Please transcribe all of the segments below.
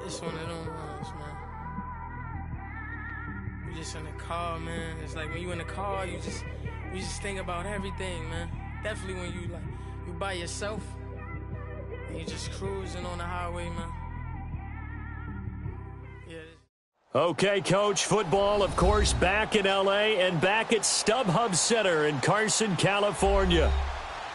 It's one of them ones, man. You just in the car, man. It's like when you in the car, you just think about everything, man. Definitely when you by yourself and you just cruising on the highway, man. Yeah. Okay, Coach, football, of course, back in L.A. and back at StubHub Center in Carson, California.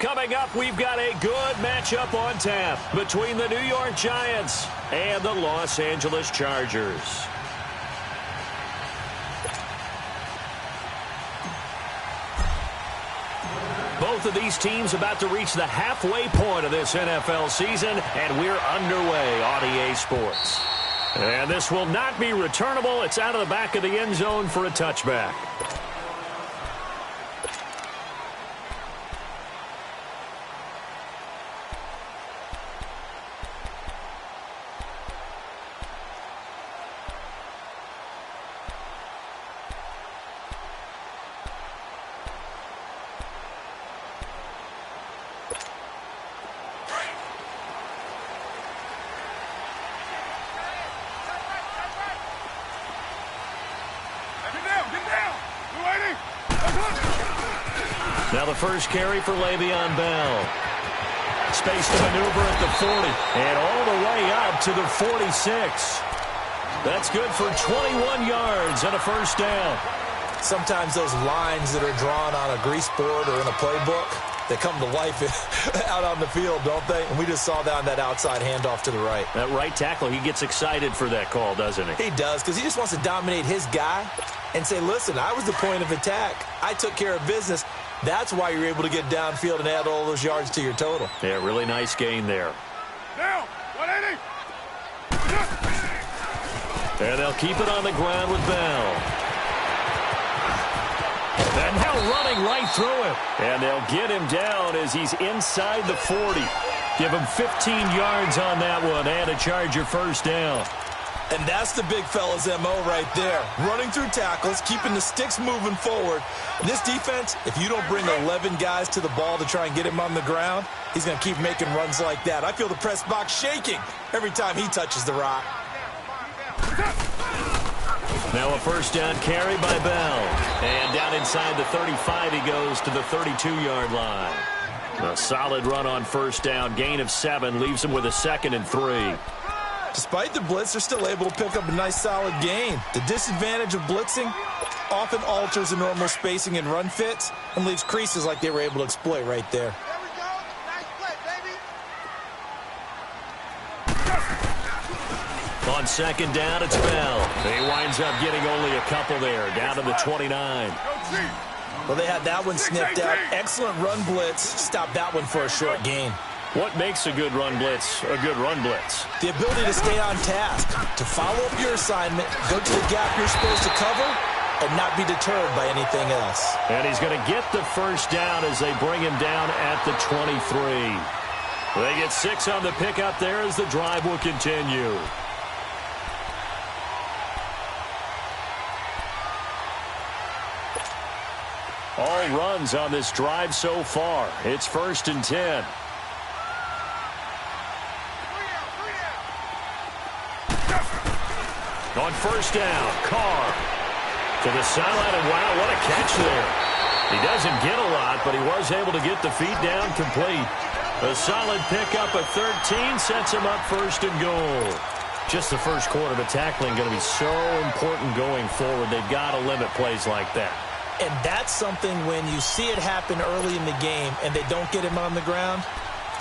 Coming up, we've got a good matchup on tap between the New York Giants and the Los Angeles Chargers. Both of these teams about to reach the halfway point of this NFL season, and we're underway on EA Sports. And this will not be returnable. It's out of the back of the end zone for a touchback. Now the first carry for Le'Veon Bell. Space to maneuver at the 40. And all the way up to the 46. That's good for 21 yards and a first down. Sometimes those lines that are drawn on a grease board or in a playbook, they come to life out on the field, don't they? And we just saw that on that outside handoff to the right. That right tackle, he gets excited for that call, doesn't he? He does, because he just wants to dominate his guy and say, listen, I was the point of attack. I took care of business. That's why you're able to get downfield and add all those yards to your total. Yeah, really nice gain there. Now, 180. And they'll keep it on the ground with Bell. And now running right through it. And they'll get him down as he's inside the 40. Give him 15 yards on that one and a Charger first down. And that's the big fella's MO right there. Running through tackles, keeping the sticks moving forward. And this defense, if you don't bring 11 guys to the ball to try and get him on the ground, he's going to keep making runs like that. I feel the press box shaking every time he touches the rock. Now a first down carry by Bell. And down inside the 35, he goes to the 32-yard line. A solid run on first down. Gain of 7 leaves him with a 2nd and 3. Despite the blitz, they're still able to pick up a nice, solid gain. The disadvantage of blitzing often alters the normal spacing and run fits and leaves creases like they were able to exploit right there. There we go. Nice play, baby. On second down, it's Bell. He winds up getting only a couple there, down to the 29. Well, they had that one snipped out. Excellent run blitz. Stopped that one for a short gain. What makes a good run blitz a good run blitz? The ability to stay on task, to follow up your assignment, go to the gap you're supposed to cover, and not be deterred by anything else. And he's going to get the first down as they bring him down at the 23. They get 6 on the pickup there as the drive will continue. All runs on this drive so far. It's 1st and 10. On first down, Carr to the sideline, and wow, what a catch there. He doesn't get a lot, but he was able to get the feet down complete. A solid pickup at 13 sets him up 1st and goal. Just the first quarter, but tackling going to be so important going forward. They've got to limit plays like that. And that's something when you see it happen early in the game and they don't get him on the ground,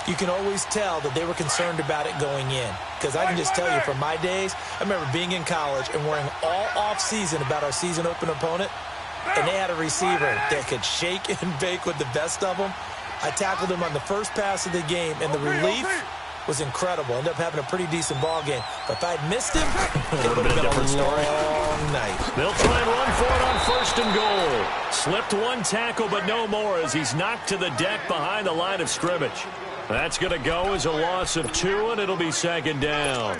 you can always tell that they were concerned about it going in. Because I can just tell you from my days, I remember being in college and worrying all off-season about our season open opponent, and they had a receiver that could shake and bake with the best of them. I tackled him on the first pass of the game, and the relief was incredible. Ended up having a pretty decent ball game. But if I'd missed him, it would have been a long night. They'll try and run for it on 1st and goal. Slipped one tackle, but no more as he's knocked to the deck behind the line of scrimmage. That's going to go as a loss of 2, and it'll be 2nd down.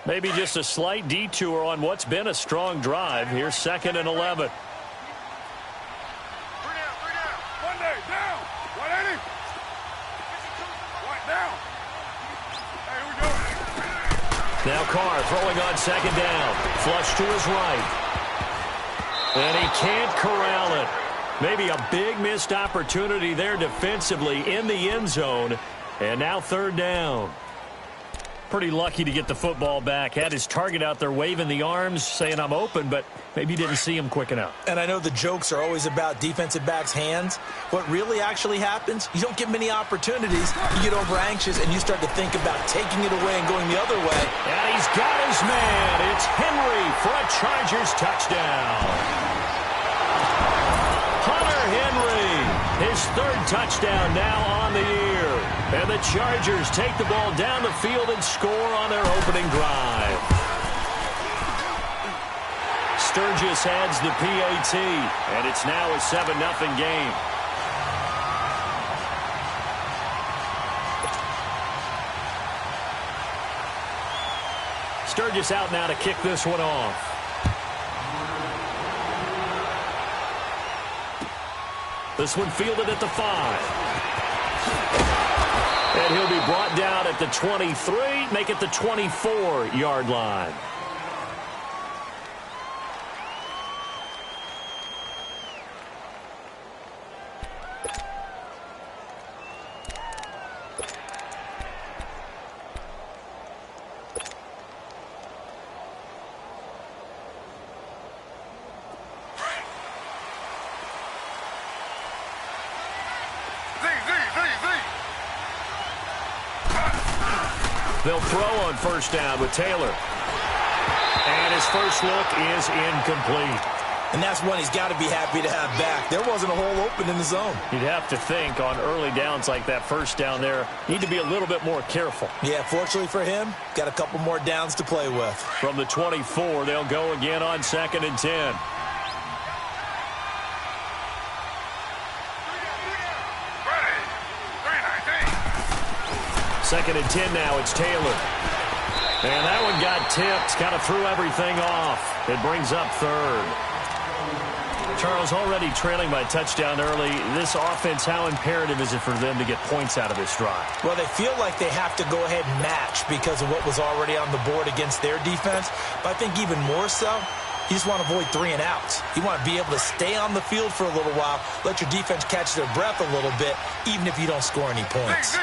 Maybe just a slight detour on what's been a strong drive. Here's 2nd and 11. Now Carr throwing on second down. Flush to his right. And he can't corral it. Maybe a big missed opportunity there defensively in the end zone. And now third down. Pretty lucky to get the football back. Had his target out there waving the arms, saying I'm open, but maybe didn't see him quick enough. And I know the jokes are always about defensive backs' hands. What really actually happens, you don't get many opportunities. You get over anxious, and you start to think about taking it away and going the other way. And he's got his man. It's Henry for a Chargers touchdown. Hunter Henry, his third touchdown now on the year. And the Chargers take the ball down the field and score on their opening drive. Sturgis adds the PAT, and it's now a 7-0 game. Sturgis out now to kick this one off. This one fielded at the 5. And he'll be brought down at the 23, make it the 24-yard line. They'll throw on first down with Taylor. And his first look is incomplete. And that's one he's got to be happy to have back. There wasn't a hole open in the zone. You'd have to think on early downs like that first down there, need to be a little bit more careful. Yeah, fortunately for him, got a couple more downs to play with. From the 24, they'll go again on 2nd and 10. Second and 10 now, it's Taylor. And that one got tipped, kind of threw everything off. It brings up third. Charles, already trailing by touchdown early. This offense, how imperative is it for them to get points out of this drive? Well, they feel like they have to go ahead and match because of what was already on the board against their defense. But I think even more so, you just want to avoid 3 and outs. You want to be able to stay on the field for a little while, let your defense catch their breath a little bit, even if you don't score any points.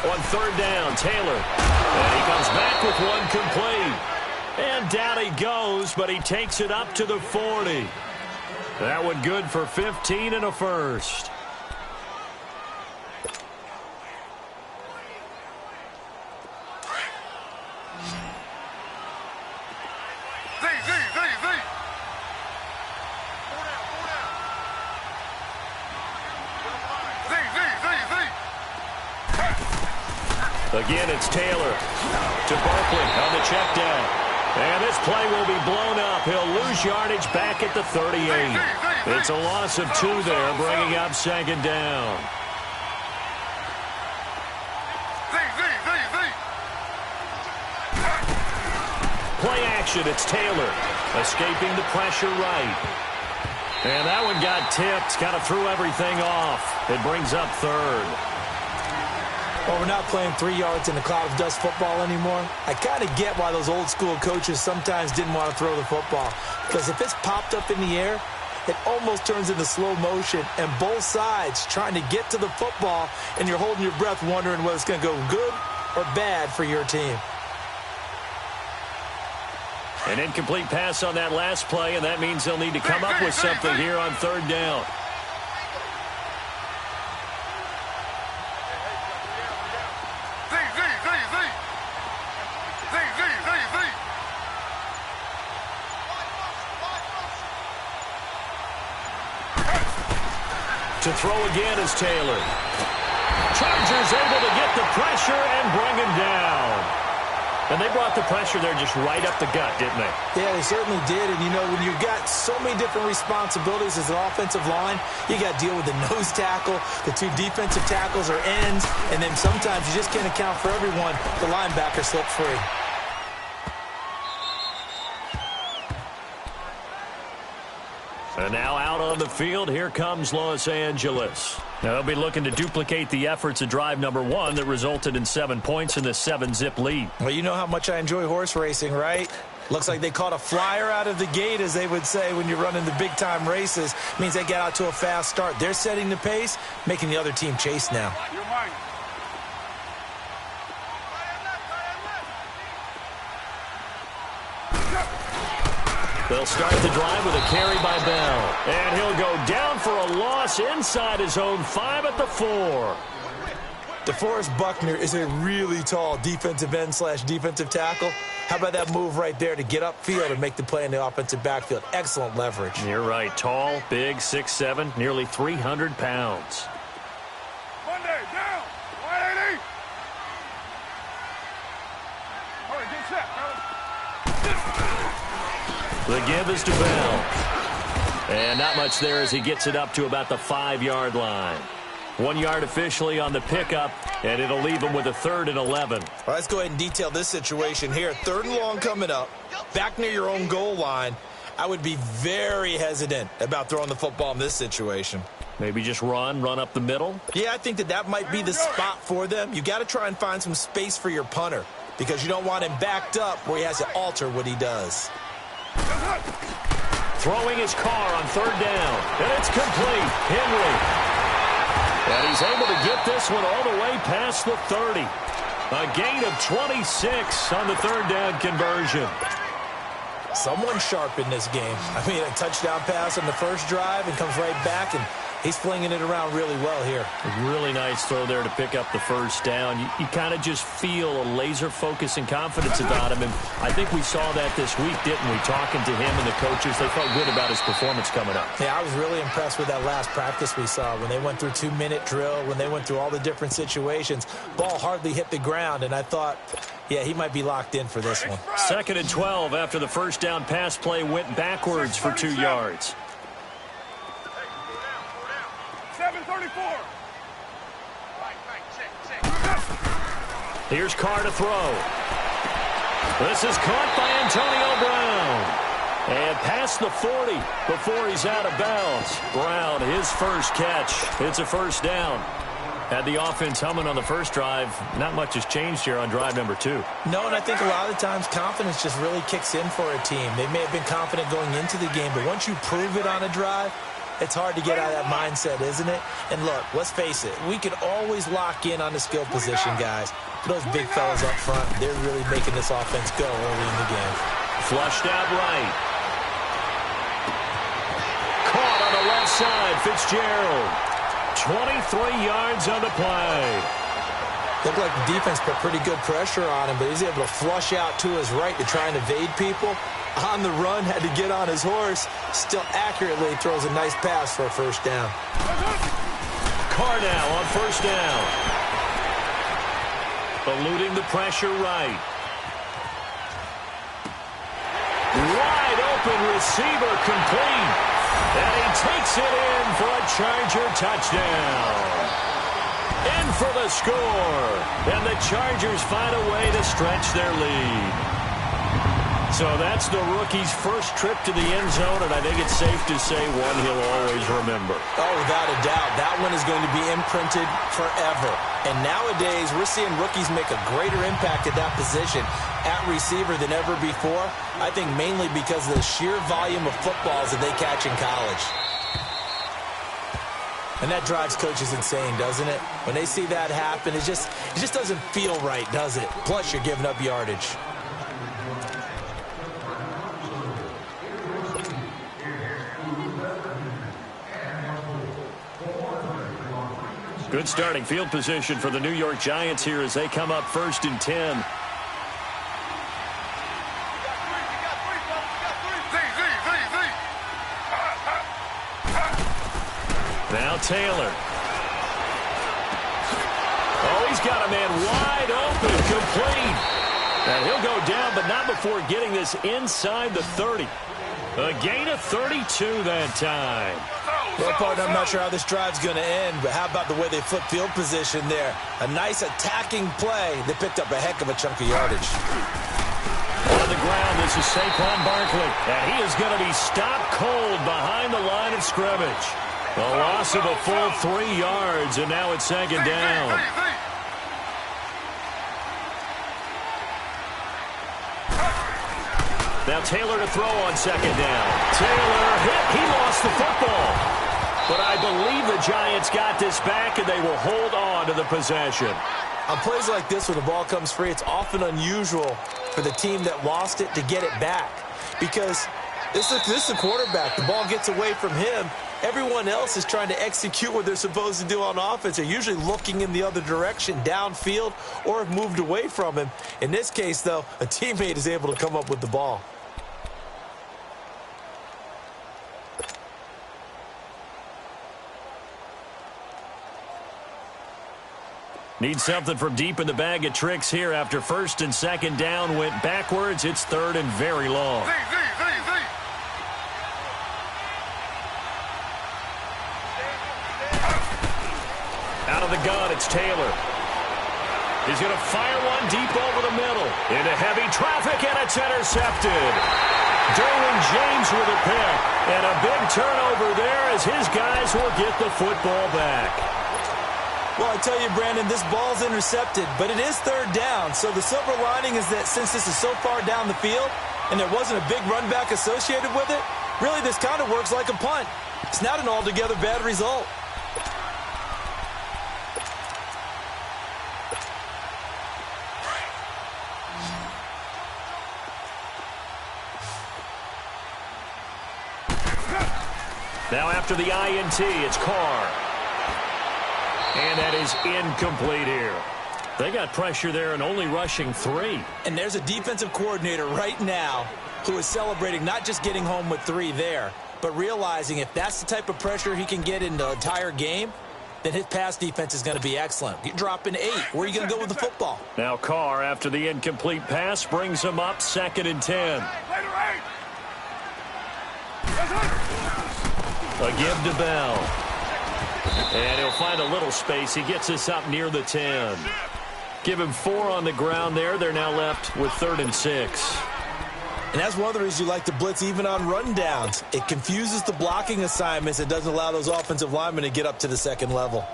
On third down, Taylor. And he comes back with one complete. And down he goes, but he takes it up to the 40. That one good for 15 and a first. Again, it's Taylor to Barkley on the check down. And this play will be blown up. He'll lose yardage back at the 38. It's a loss of 2 there, bringing up 2nd down. Play action, it's Taylor. Escaping the pressure right. And that one got tipped, kind of threw everything off. It brings up third. Well, we're not playing 3 yards in a cloud of dust football anymore. I kind of get why those old school coaches sometimes didn't want to throw the football. Because if it's popped up in the air, it almost turns into slow motion. And both sides trying to get to the football, and you're holding your breath wondering whether it's going to go good or bad for your team. An incomplete pass on that last play, and that means they'll need to come up with something here on third down. To throw again is Taylor. Chargers able to get the pressure and bring him down. And they brought the pressure there just right up the gut, didn't they? Yeah, they certainly did. And, you know, when you've got so many different responsibilities as an offensive line, you got to deal with the nose tackle, the 2 defensive tackles or ends, and then sometimes you just can't account for everyone. The linebacker slips free. And now out on the field. Here comes Los Angeles. Now they'll be looking to duplicate the efforts of drive number 1 that resulted in 7 points in the 7-zip lead. Well, you know how much I enjoy horse racing, right? Looks like they caught a flyer out of the gate, as they would say when you're running the big-time races. Means they get out to a fast start. They're setting the pace, making the other team chase now. They'll start the drive with a carry by Bell. And he'll go down for a loss inside his own 5 at the 4. DeForest Buckner is a really tall defensive end / defensive tackle. How about that move right there to get upfield and make the play in the offensive backfield? Excellent leverage. You're right. Tall, big, 6'7", nearly 300 pounds. Monday, down. 180. All right, get set, fellas. The give is to Bell. And not much there as he gets it up to about the 5-yard line. 1 yard officially on the pickup, and it'll leave him with a 3rd and 11. All right, let's go ahead and detail this situation here. 3rd and long coming up, back near your own goal line. I would be very hesitant about throwing the football in this situation. Maybe just run up the middle? Yeah, I think that might be the spot for them. You got to try and find some space for your punter because you don't want him backed up where he has to alter what he does. Throwing his car on 3rd down, and it's complete. Henry. And he's able to get this one all the way past the 30. A gain of 26 on the 3rd down conversion. Someone sharp in this game. I mean, a touchdown pass on the first drive and comes right back, and he's flinging it around really well here. A really nice throw there to pick up the 1st down. You kind of just feel a laser focus and confidence about him, and I think we saw that this week, didn't we? Talking to him and the coaches, they felt good about his performance coming up. Yeah, I was really impressed with that last practice we saw when they went through 2-minute drill, when they went through all the different situations. Ball hardly hit the ground, and I thought, yeah, he might be locked in for this one. 2nd and 12 after the 1st down pass play went backwards for 2 yards. 734. Here's Carr to throw. This is caught by Antonio Brown. And past the 40 before he's out of bounds. Brown, his first catch. It's a 1st down. Had the offense humming on the first drive. Not much has changed here on drive number 2. No, and I think a lot of the times confidence just really kicks in for a team. They may have been confident going into the game, but once you prove it on a drive, it's hard to get out of that mindset, isn't it? And look, let's face it, we can always lock in on the skill position, guys. Those big fellas up front, they're really making this offense go early in the game. Flushed out right. Caught on the left side, Fitzgerald. 23 yards on the play. Looked like the defense put pretty good pressure on him, but he's able to flush out to his right to try and evade people. On the run, had to get on his horse. Still accurately throws a nice pass for a 1st down. Carr now on 1st down. Eluding the pressure right. Wide open receiver complete. And he takes it in for a Charger touchdown. In for the score. And the Chargers find a way to stretch their lead. So that's the rookie's first trip to the end zone, and I think it's safe to say one he'll always remember. Oh, without a doubt. That one is going to be imprinted forever. And nowadays, we're seeing rookies make a greater impact at that position at receiver than ever before. I think mainly because of the sheer volume of footballs that they catch in college. And that drives coaches insane, doesn't it? When they see that happen, it just doesn't feel right, does it? Plus, you're giving up yardage. Good starting field position for the New York Giants here as they come up 1st and 10. Now Taylor. Oh, he's got a man wide open, complete. And he'll go down, but not before getting this inside the 30. A gain of 32 that time. Well, partner, I'm not sure how this drive's going to end, but how about the way they flip field position there? A nice attacking play. They picked up a heck of a chunk of yardage. On the ground, this is Saquon Barkley. And he is going to be stopped cold behind the line of scrimmage. A loss of a full 3 yards, and now it's second down. Now Taylor to throw on second down. Taylor hit. He lost the football. But I believe the Giants got this back, and they will hold on to the possession. On plays like this where the ball comes free, it's often unusual for the team that lost it to get it back. Because this is the quarterback. The ball gets away from him. Everyone else is trying to execute what they're supposed to do on offense. They're usually looking in the other direction, downfield, or have moved away from him. In this case, though, a teammate is able to come up with the ball. Need something from deep in the bag of tricks here after first and second down went backwards. It's third and very long. Out of the gun, it's Taylor. He's going to fire one deep over the middle. Into heavy traffic, and it's intercepted. Derwin James with a pick. And a big turnover there as his guys will get the football back. Well, I tell you, Brandon, this ball's intercepted, but it is third down. So the silver lining is that since this is so far down the field and there wasn't a big run back associated with it, really this kind of works like a punt. It's not an altogether bad result. Now after the INT, it's Carr. And that is incomplete here. They got pressure there and only rushing 3. And there's a defensive coordinator right now who is celebrating not just getting home with 3 there, but realizing if that's the type of pressure he can get in the entire game, then his pass defense is going to be excellent. You're dropping 8. Where are you going to go with the football? Now Carr, after the incomplete pass, brings him up second and 10. A give to Bell. And he'll find a little space. He gets us up near the 10. Give him 4 on the ground there. They're now left with third and 6. And that's one of the reasons you like to blitz even on rundowns. It confuses the blocking assignments. It doesn't allow those offensive linemen to get up to the second level.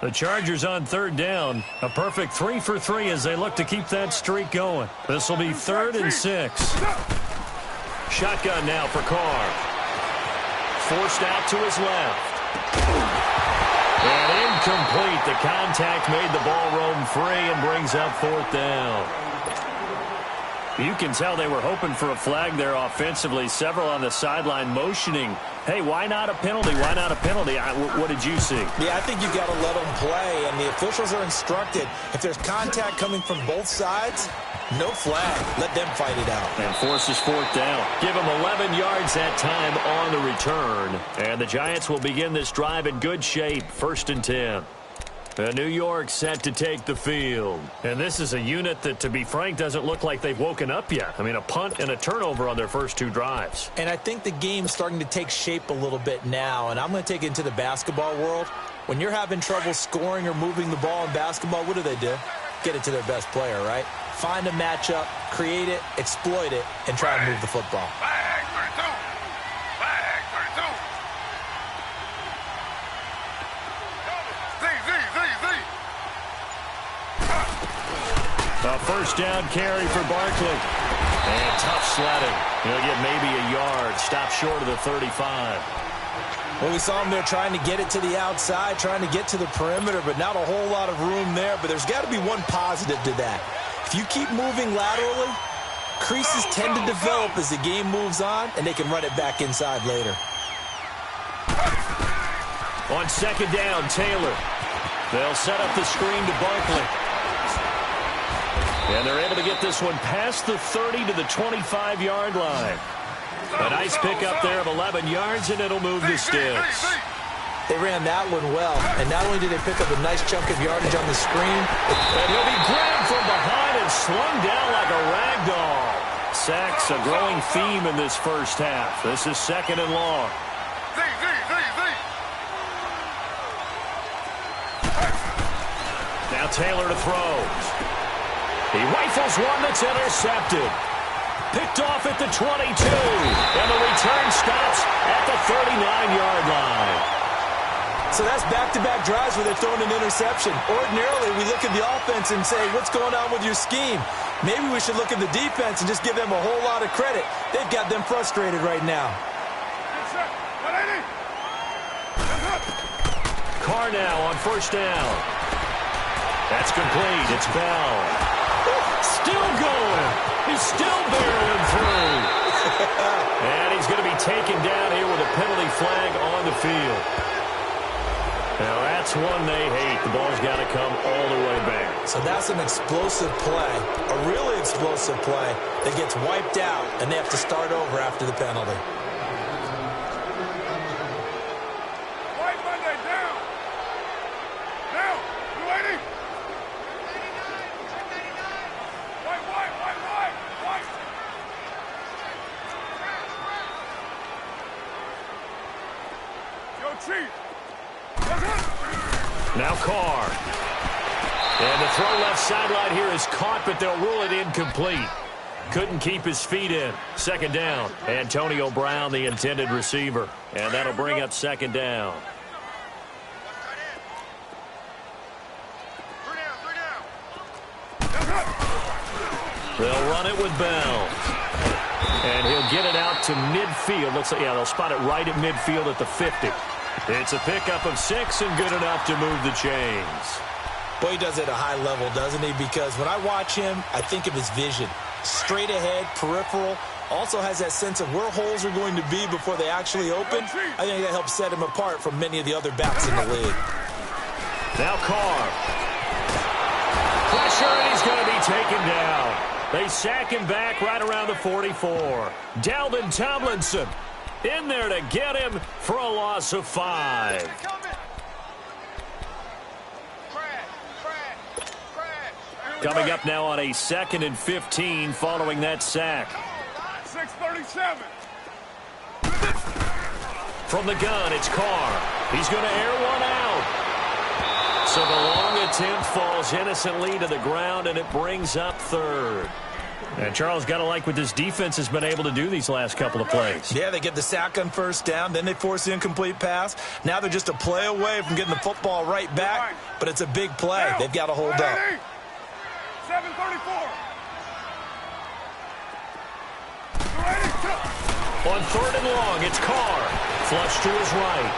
The Chargers on third down. A perfect 3 for 3 as they look to keep that streak going. This will be third and 6. Shotgun now for Carr. Forced out to his left. And incomplete. The contact made the ball roam free and brings up fourth down. You can tell they were hoping for a flag there offensively. Several on the sideline motioning. Hey, why not a penalty? Why not a penalty? What did you see? Yeah, I think you've got to let them play, and the officials are instructed. If there's contact coming from both sides, no flag. Let them fight it out. And forces fourth down. Give them 11 yards that time on the return. And the Giants will begin this drive in good shape. First and 10. New York set to take the field. And this is a unit that, to be frank, doesn't look like they've woken up yet. I mean, a punt and a turnover on their first 2 drives. And I think the game's starting to take shape a little bit now. And I'm going to take it into the basketball world. When you're having trouble scoring or moving the ball in basketball, what do? Get it to their best player, right? Find a matchup, create it, exploit it, and try and move the football. A first down carry for Barkley. And tough sledding. He'll get maybe a yard. Stop short of the 35. Well, we saw him there trying to get it to the outside, trying to get to the perimeter, but not a whole lot of room there. But there's got to be one positive to that. If you keep moving laterally, creases tend to develop as the game moves on, and they can run it back inside later. On second down, Taylor. They'll set up the screen to Barkley. And they're able to get this one past the 30 to the 25-yard line. A nice pickup there of 11 yards, and it'll move the sticks. They ran that one well, and not only did they pick up a nice chunk of yardage on the screen, and he'll be grabbed from behind and slung down like a rag doll. Sacks, a growing theme in this first half. This is second and long. Now Taylor to throw. He rifles one that's intercepted. Picked off at the 22. And the return stops at the 39-yard line. So that's back-to-back drives where they're throwing an interception. Ordinarily, we look at the offense and say, what's going on with your scheme? Maybe we should look at the defense and just give them a whole lot of credit. They've got them frustrated right now. Carr now on first down. That's complete. It's Bell. Still going. He's still barreling through. And he's going to be taken down here with a penalty flag on the field. Now, that's one they hate. The ball's got to come all the way back. So that's an explosive play, a really explosive play that gets wiped out, and they have to start over after the penalty. White Monday, down. Down. 280. White. Yo, Chief. Now Carr. And the throw left sideline here is caught, but they'll rule it incomplete. Couldn't keep his feet in. Second down. Antonio Brown, the intended receiver. And that'll bring up second down. They'll run it with Bell. And he'll get it out to midfield. Looks like, yeah, they'll spot it right at midfield at the 50. It's a pickup of 6 and good enough to move the chains. Boy, he does it at a high level, doesn't he? Because when I watch him, I think of his vision. Straight ahead, peripheral. Also has that sense of where holes are going to be before they actually open. I think that helps set him apart from many of the other backs in the league. Now Carr. Pressure, and he's going to be taken down. They sack him back right around the 44. Dalvin Tomlinson in there to get him for a loss of 5. Coming up now on a 2nd and 15 following that sack. 6:37. From the gun, it's Carr. He's going to air one out. So the long attempt falls innocently to the ground, and it brings up 3rd. And Charles, got to like what this defense has been able to do these last couple of plays. Yeah, they get the sack on first down, then they force the incomplete pass. Now they're just a play away from getting the football right back, but it's a big play. They've got to hold up. 7:34. On 3rd and long, it's Carr. Flush to his right.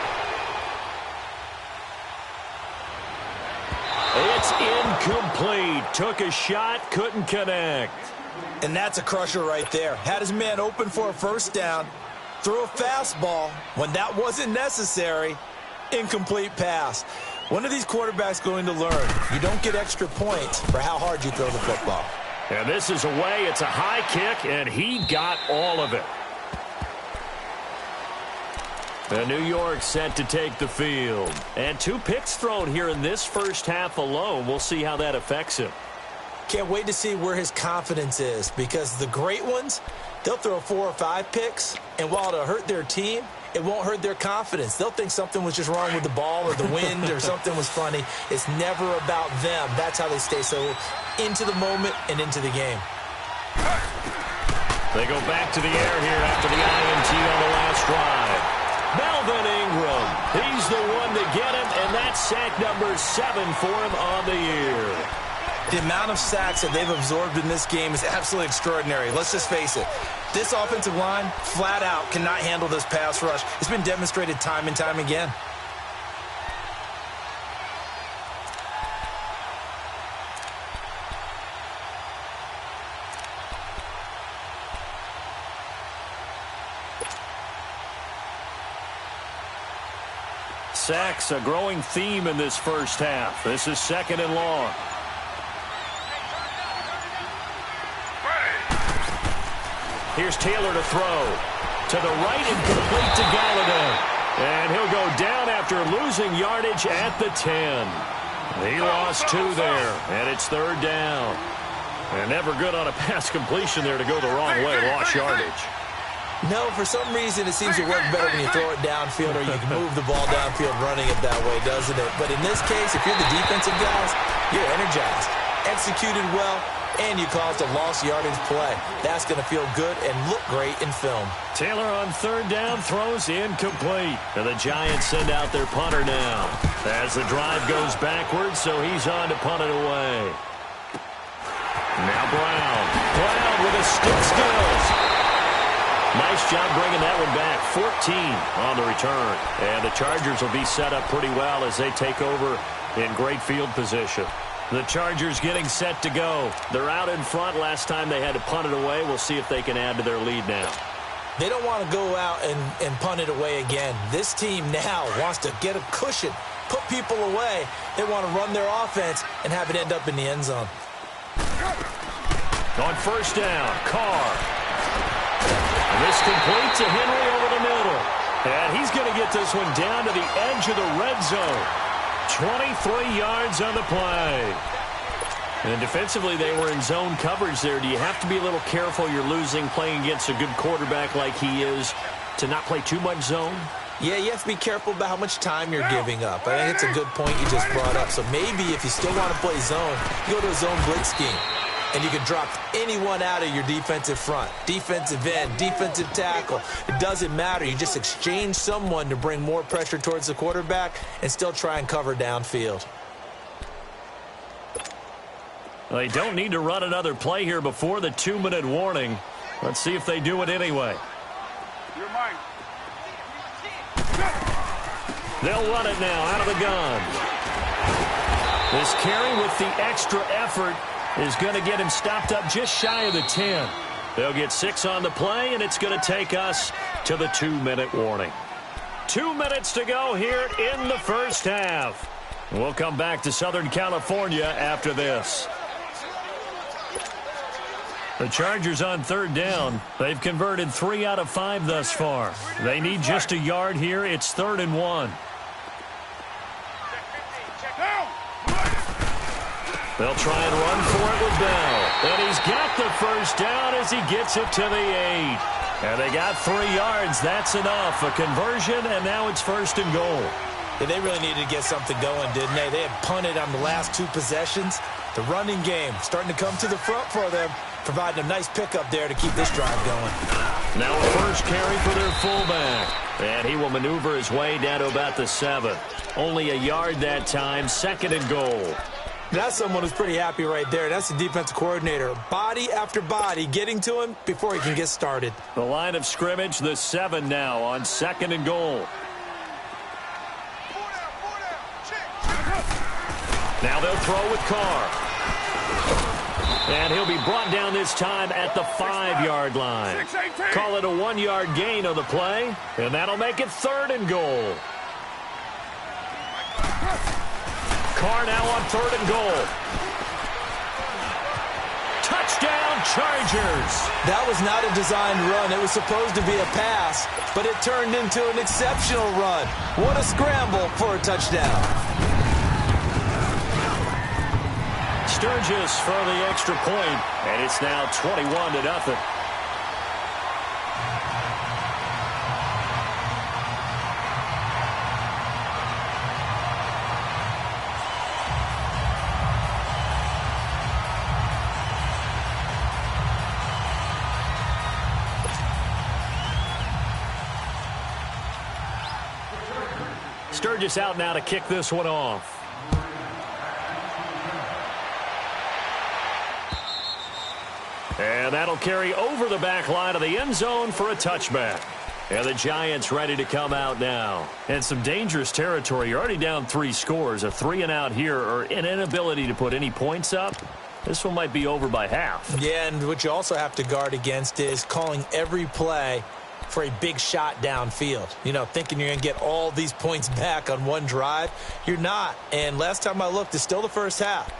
It's incomplete. Took a shot, couldn't connect. And that's a crusher right there. Had his man open for a first down, threw a fastball when that wasn't necessary, incomplete pass. When are these quarterbacks going to learn? You don't get extra points for how hard you throw the football. And this is away. It's a high kick, and he got all of it. And New York set to take the field. And 2 picks thrown here in this first half alone. We'll see how that affects him. Can't wait to see where his confidence is, because the great ones, they'll throw 4 or 5 picks, and while it'll hurt their team, it won't hurt their confidence. They'll think something was just wrong with the ball or the wind or something was funny. It's never about them. That's how they stay so into the moment and into the game. They go back to the air here after the INT on the last drive. Melvin Ingram, he's the one to get him, and that's sack number 7 for him on the year. The amount of sacks that they've absorbed in this game is absolutely extraordinary. Let's just face it. This offensive line, flat out, cannot handle this pass rush. It's been demonstrated time and time again. Sacks, a growing theme in this first half. This is 2nd and long. Here's Taylor to throw. To the right and complete to Galladay. And he'll go down after losing yardage at the 10. He lost 2 there, and it's 3rd down. And never good on a pass completion there to go the wrong way. Lost yardage. No, for some reason it seems to work better when you throw it downfield or you can move the ball downfield running it that way, doesn't it? But in this case, if you're the defensive guys, you're energized, executed well, and you caused a lost yardage play. That's going to feel good and look great in film. Taylor on third down throws incomplete. And the Giants send out their punter now as the drive goes backwards, so he's on to punt it away. Now Brown. Brown with his stick skills. Nice job bringing that one back. 14 on the return. And the Chargers will be set up pretty well as they take over in great field position. The Chargers getting set to go. They're out in front. Last time they had to punt it away. We'll see if they can add to their lead now. They don't want to go out and punt it away again. This team now wants to get a cushion, put people away. They want to run their offense and have it end up in the end zone. On first down, Carr. And this completes to Henry over the middle. And he's going to get this one down to the edge of the red zone. 23 yards on the play. And defensively, they were in zone coverage there. Do you have to be a little careful? You're losing playing against a good quarterback like he is to not play too much zone? Yeah, you have to be careful about how much time you're giving up. I think it's a good point you just brought up. So maybe if you still want to play zone, you go to a zone blitz scheme. And you can drop anyone out of your defensive front, defensive end, defensive tackle. It doesn't matter. You just exchange someone to bring more pressure towards the quarterback and still try and cover downfield. They don't need to run another play here before the 2-minute warning. Let's see if they do it anyway. You're mine. They'll run it now out of the gun. This carry with the extra effort is going to get him stopped up just shy of the 10. They'll get 6 on the play, and it's going to take us to the 2-minute warning. 2 minutes to go here in the first half. We'll come back to Southern California after this. The Chargers on third down. They've converted 3 out of 5 thus far. They need just a yard here. It's 3rd and 1. They'll try and run for it with Bell. And he's got the first down as he gets it to the 8. And they got 3 yards. That's enough. A conversion, and now it's 1st and goal. Yeah, they really needed to get something going, didn't they? They had punted on the last 2 possessions. The running game starting to come to the front for them, providing a nice pickup there to keep this drive going. Now a first carry for their fullback. And he will maneuver his way down to about the 7. Only a yard that time. 2nd and goal. That's someone who's pretty happy right there. That's the defensive coordinator. Body after body getting to him before he can get started. The line of scrimmage, the 7 now on 2nd and goal. Now they'll throw with Carr. And he'll be brought down this time at the 5-yard line. Call it a 1-yard gain on the play, and that'll make it 3rd and goal. Carr now on 3rd and goal. Touchdown, Chargers. That was not a designed run. It was supposed to be a pass, but it turned into an exceptional run. What a scramble for a touchdown. Sturgis for the extra point, and it's now 21-0. Sturgis out now to kick this one off. And that'll carry over the back line of the end zone for a touchback. And the Giants ready to come out now. And some dangerous territory. You're already down 3 scores. A 3-and-out here, or an inability to put any points up. This one might be over by half. Yeah, and what you also have to guard against is calling every play for a big shot downfield. You know, thinking you're going to get all these points back on one drive. You're not. And last time I looked, it's still the first half.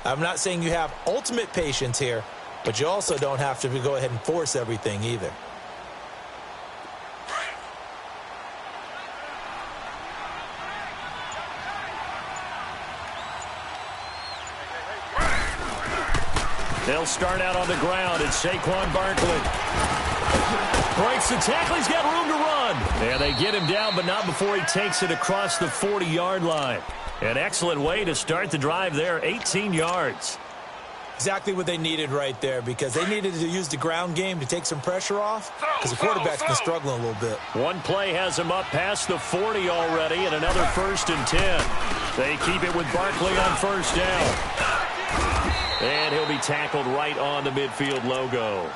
I'm not saying you have ultimate patience here, but you also don't have to go ahead and force everything either. They'll start out on the ground. It's Saquon Barkley. Breaks the tackle. He's got room to run. And they get him down, but not before he takes it across the 40-yard line. An excellent way to start the drive there. 18 yards. Exactly what they needed right there, because they needed to use the ground game to take some pressure off, because the quarterback's been struggling a little bit. One play has him up past the 40 already, and another 1st and 10. They keep it with Barkley on 1st down. And he'll be tackled right on the midfield logo.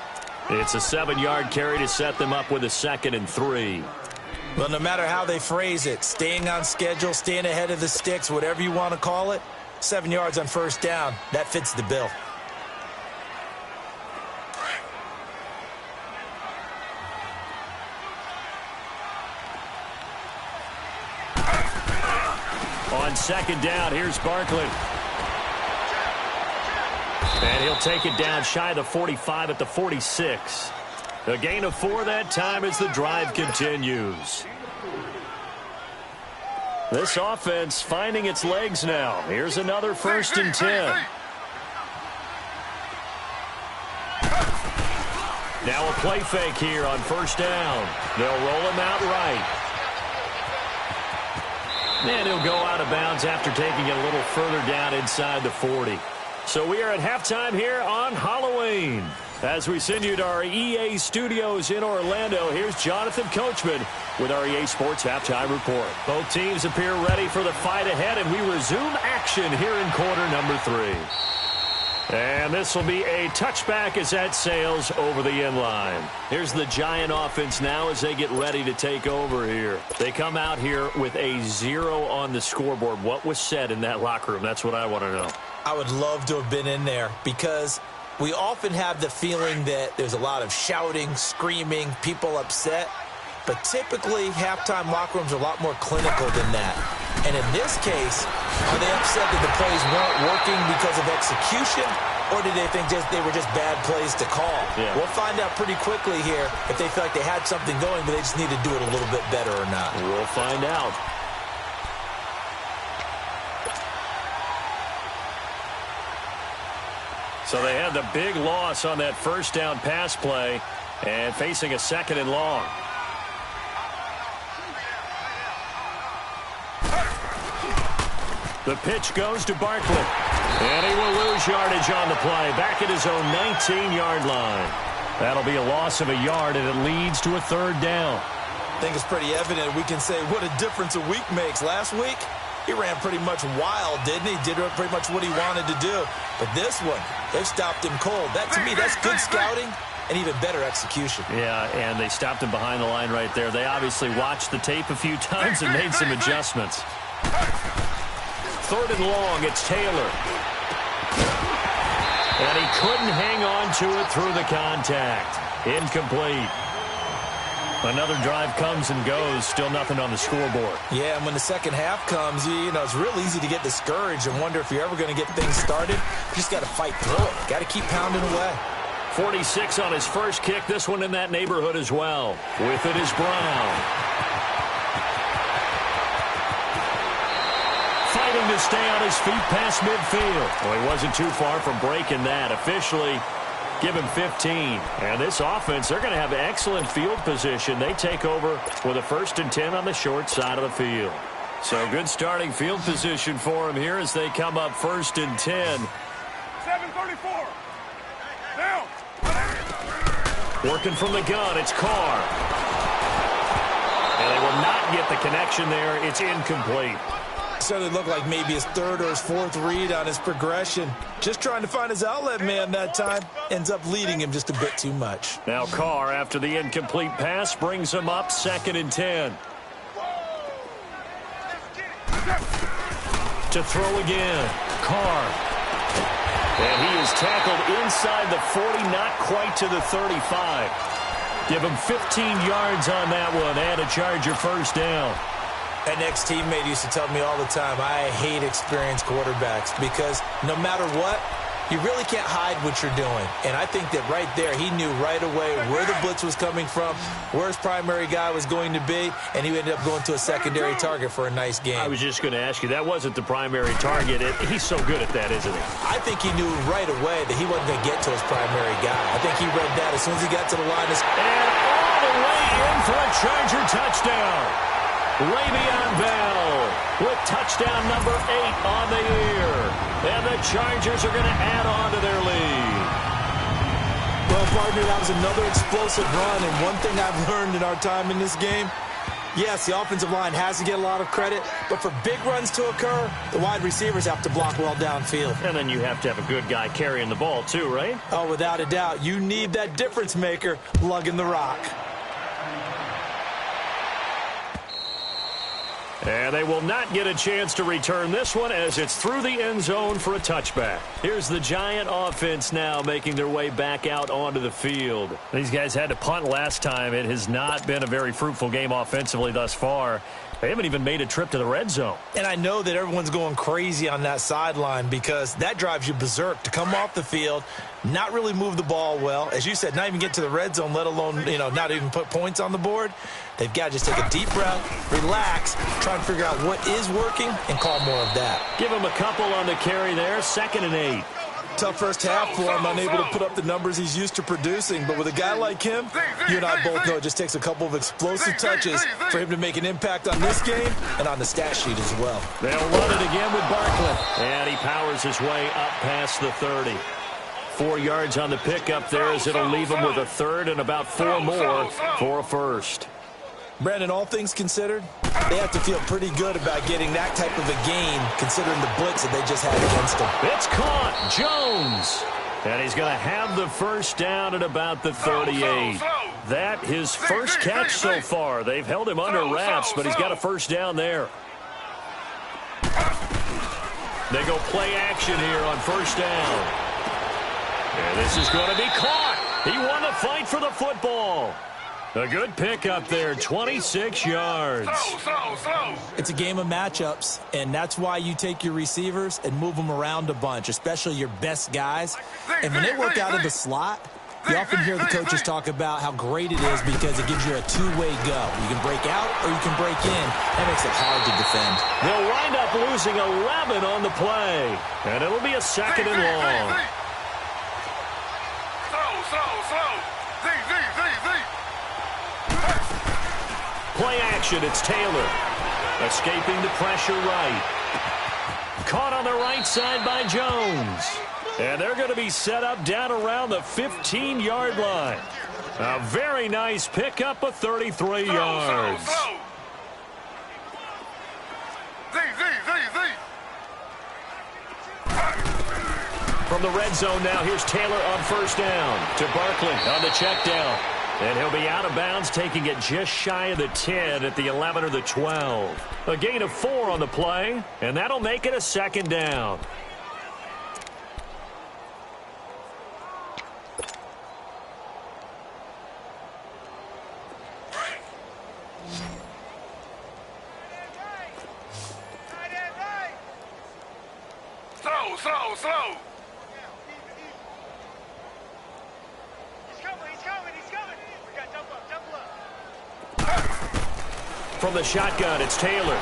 It's a 7-yard carry to set them up with a 2nd and 3. Well, no matter how they phrase it, staying on schedule, staying ahead of the sticks, whatever you want to call it, 7 yards on 1st down, that fits the bill. On 2nd down, here's Barkley. And he'll take it down shy of the 45 at the 46. A gain of 4 that time as the drive continues. This offense finding its legs now. Here's another 1st and 10. Now a play fake here on 1st down. They'll roll him out right. And he'll go out of bounds after taking it a little further down inside the 40. So we are at halftime here on Halloween. As we send you to our EA studios in Orlando, here's Jonathan Coachman with our EA Sports Halftime Report. Both teams appear ready for the fight ahead, and we resume action here in quarter number 3. And this will be a touchback as that sails over the end line. Here's the Giant offense now as they get ready to take over here. They come out here with a 0 on the scoreboard. What was said in that locker room? That's what I want to know. I would love to have been in there, because we often have the feeling that there's a lot of shouting, screaming, people upset. But typically, halftime locker rooms are a lot more clinical than that. And in this case, are they upset that the plays weren't working because of execution, or did they think they were just bad plays to call? Yeah. We'll find out pretty quickly here if they feel like they had something going, but they just need to do it a little bit better or not. We'll find out. So they had the big loss on that 1st down pass play and facing a 2nd and long. The pitch goes to Barkley. And he will lose yardage on the play. Back at his own 19-yard line. That'll be a loss of a yard, and it leads to a 3rd down. I think it's pretty evident. We can say what a difference a week makes. Last week, he ran pretty much wild, didn't he? Did pretty much what he wanted to do. But this one, they've stopped him cold. That, to me, that's good scouting and even better execution. Yeah, and they stopped him behind the line right there. They obviously watched the tape a few times and made some adjustments. 3rd and long, it's Taylor. And he couldn't hang on to it through the contact. Incomplete. Another drive comes and goes, still nothing on the scoreboard. Yeah, and when the second half comes, you know, it's real easy to get discouraged and wonder if you're ever going to get things started. You just got to fight through it. Got to keep pounding away. 46 on his first kick, this one in that neighborhood as well. With it is Brown. Fighting to stay on his feet past midfield. Well, he wasn't too far from breaking that. Officially, give him 15. And this offense, they're going to have excellent field position. They take over with a 1st and 10 on the short side of the field. So good starting field position for him here as they come up 1st and 10. 7:34. Down. Working from the gun, it's Carr. And they will not get the connection there. It's incomplete. Certainly looked like maybe his 3rd or his 4th read on his progression. Just trying to find his outlet man that time. Ends up leading him just a bit too much. Now Carr, after the incomplete pass, brings him up 2nd and 10. To throw again. Carr. And he is tackled inside the 40, not quite to the 35. Give him 15 yards on that one and a Charger 1st down. An ex-teammate used to tell me all the time, I hate experienced quarterbacks because no matter what, you really can't hide what you're doing. And I think that right there, he knew right away where the blitz was coming from, where his primary guy was going to be, and he ended up going to a secondary target for a nice game. I was just going to ask you, that wasn't the primary target. He's so good at that, isn't he? I think he knew right away that he wasn't going to get to his primary guy. I think he read that as soon as he got to the line. And all the way in for a Charger touchdown. Le'Veon Bell with touchdown number 8 on the year. And the Chargers are going to add on to their lead. Well, partner, that was another explosive run, and one thing I've learned in our time in this game, yes, the offensive line has to get a lot of credit, but for big runs to occur, the wide receivers have to block well downfield. And then you have to have a good guy carrying the ball too, right? Oh, without a doubt. You need that difference maker lugging the rock. And they will not get a chance to return this one as it's through the end zone for a touchback. Here's the Giant offense now making their way back out onto the field. These guys had to punt last time. It has not been a very fruitful game offensively thus far. They haven't even made a trip to the red zone. And I know that everyone's going crazy on that sideline because that drives you berserk to come off the field, not really move the ball well. As you said, not even get to the red zone, let alone, not even put points on the board. They've got to just take a deep breath, relax, try and figure out what is working, and call more of that. Give him a couple on the carry there, 2nd and 8. Tough first half for him, unable to put up the numbers he's used to producing. But with a guy like him, you and I both know it just takes a couple of explosive touches for him to make an impact on this game and on the stat sheet as well. They'll run it again with Barkley. And he powers his way up past the 30. 4 yards on the pickup there as it'll leave him with a third and about 4 more for a first. Brandon, all things considered, they have to feel pretty good about getting that type of a gain considering the blitz that they just had against them. It's caught. Jones. And he's going to have the first down at about the 38. That his first catch so far. They've held him under wraps, but he's got a first down there. They go play action here on first down. And this is going to be caught. He won the fight for the football. A good pickup there, 26 yards. It's a game of matchups, and that's why you take your receivers and move them around a bunch, especially your best guys. And when they work out of the slot, you often hear the coaches talk about how great it is because it gives you a two-way go. You can break out or you can break in. That makes it hard to defend. They'll wind up losing 11 on the play, and it'll be a 2nd and long. Play action, it's Taylor. Escaping the pressure right. Caught on the right side by Jones. And they're going to be set up down around the 15-yard line. A very nice pickup of 33 yards. From the red zone now, here's Taylor on first down to Barkley on the check down. And he'll be out of bounds, taking it just shy of the 10 at the 11 or the 12. A gain of 4 on the play, and that'll make it a 2nd down. Slow. From the shotgun, it's Taylor.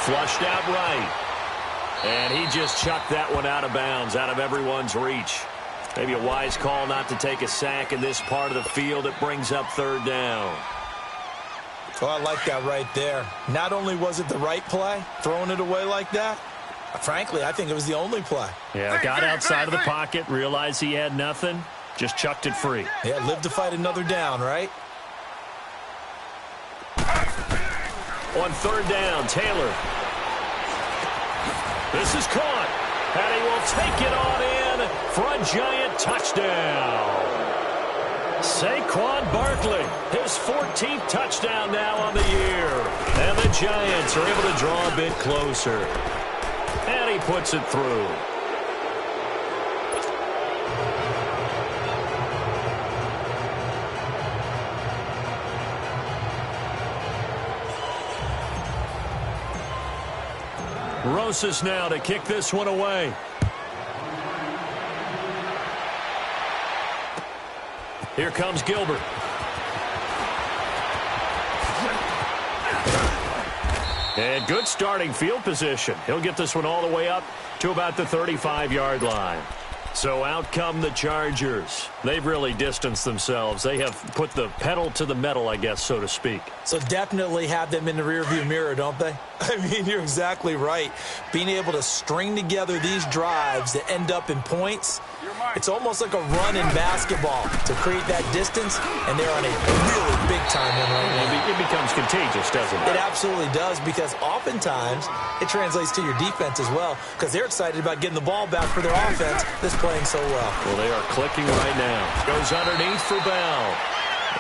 Flushed out right. And he just chucked that one out of bounds, out of everyone's reach. Maybe a wise call not to take a sack in this part of the field. It brings up 3rd down. Oh, I like that right there. Not only was it the right play, throwing it away like that, frankly, I think it was the only play. Yeah, got outside of the pocket, realized he had nothing, just chucked it free. Yeah, live to fight another down, right? On 3rd down, Taylor. This is caught, and he will take it on in for a Giant touchdown. Saquon Barkley, his 14th touchdown now on the year. And the Giants are able to draw a bit closer. And he puts it through. Rosas now to kick this one away. Here comes Gilbert. And good starting field position. He'll get this one all the way up to about the 35-yard line. So out come the Chargers. They've really distanced themselves. They have put the pedal to the metal, I guess, so to speak. So definitely have them in the rearview mirror, don't they? I mean, you're exactly right. Being able to string together these drives that end up in points, it's almost like a run in basketball to create that distance, and they're on a really big-time one right now. It becomes contagious, doesn't it? It absolutely does, because oftentimes it translates to your defense as well, because they're excited about getting the ball back for their offense that's playing so well. Well, they are clicking right now. Goes underneath for Bell,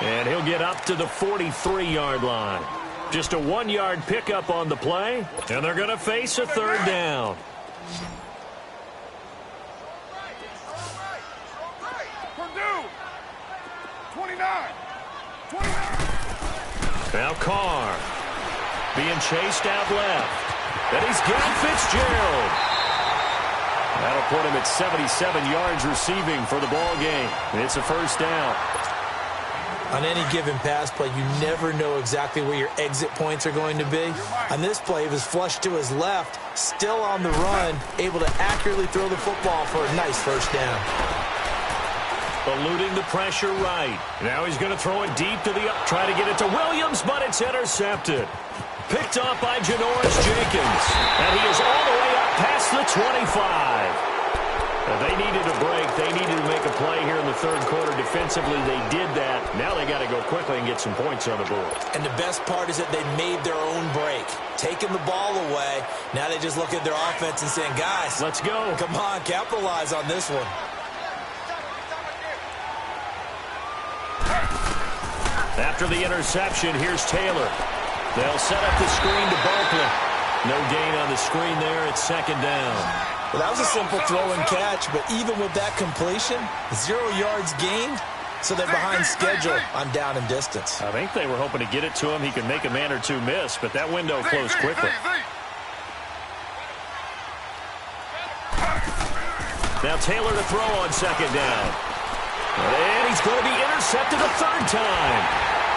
and he'll get up to the 43-yard line. Just a 1-yard pickup on the play, and they're going to face a third down. Now Carr being chased out left. And he's got Fitzgerald. That'll put him at 77 yards receiving for the ball game. It's a first down. On any given pass play, you never know exactly where your exit points are going to be. On this play, he was flushed to his left, still on the run, able to accurately throw the football for a nice first down. Eluding the pressure right. Now he's going to throw it deep to the up. Try to get it to Williams, but it's intercepted. Picked off by Janoris Jenkins. And he is all the way up past the 25. They needed a break. They needed to make a play here in the third quarter. Defensively, they did that. Now they got to go quickly and get some points on the board. And the best part is that they made their own break. Taking the ball away. Now they just look at their offense and saying, guys, let's go. Come on, capitalize on this one. After the interception, here's Taylor. They'll set up the screen to Barkley. No gain on the screen there. It's second down. Well, that was a simple throw and catch, but even with that completion, 0 yards gained, so they're behind schedule on down and distance. I think they were hoping to get it to him. He could make a man or two miss, but that window closed quickly. Now Taylor to throw on second down. And he's going to be intercepted a third time.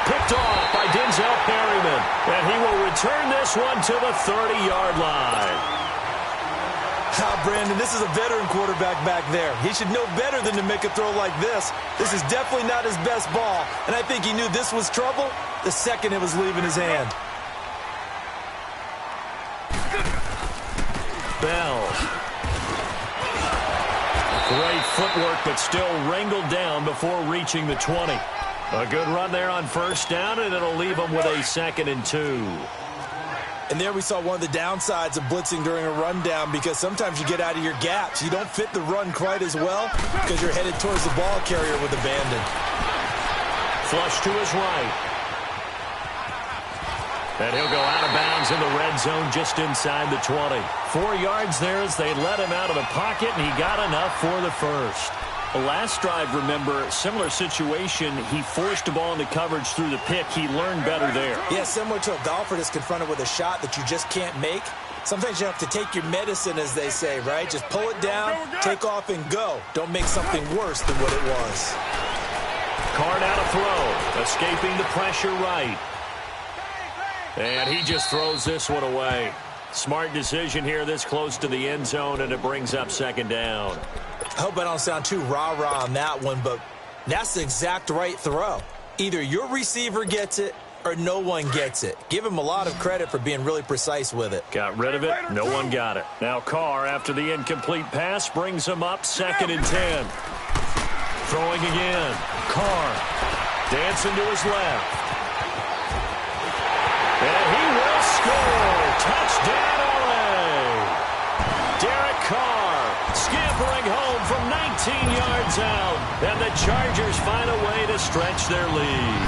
Picked off by Denzel Perryman. And he will return this one to the 30-yard line. Brandon, this is a veteran quarterback back there. He should know better than to make a throw like this. This is definitely not his best ball. And I think he knew this was trouble the second it was leaving his hand. Bell. Great footwork, but still wrangled down before reaching the 20. A good run there on first down, and it'll leave them with a 2nd and 2. And there we saw one of the downsides of blitzing during a rundown, because sometimes you get out of your gaps. You don't fit the run quite as well because you're headed towards the ball carrier with abandon. Flush to his right. And he'll go out of bounds in the red zone just inside the 20. 4 yards there as they let him out of the pocket, and he got enough for the first. Last drive, remember, similar situation. He forced the ball into coverage through the pick. He learned better there. Yeah, similar to a golfer that's confronted with a shot that you just can't make. Sometimes you have to take your medicine, as they say, right? Just pull it down, take off, and go. Don't make something worse than what it was. Card out a throw, escaping the pressure right. And he just throws this one away. Smart decision here this close to the end zone, and it brings up second down. I hope I don't sound too rah-rah on that one, but that's the exact right throw. Either your receiver gets it or no one gets it. Give him a lot of credit for being really precise with it. Got rid of it. No one got it. Now Carr, after the incomplete pass, brings him up 2nd and 10. Throwing again. Carr dancing to his left. And he will score. Touchdown, LA. Derek Carr scampering home from 19 yards out. And the Chargers find a way to stretch their lead.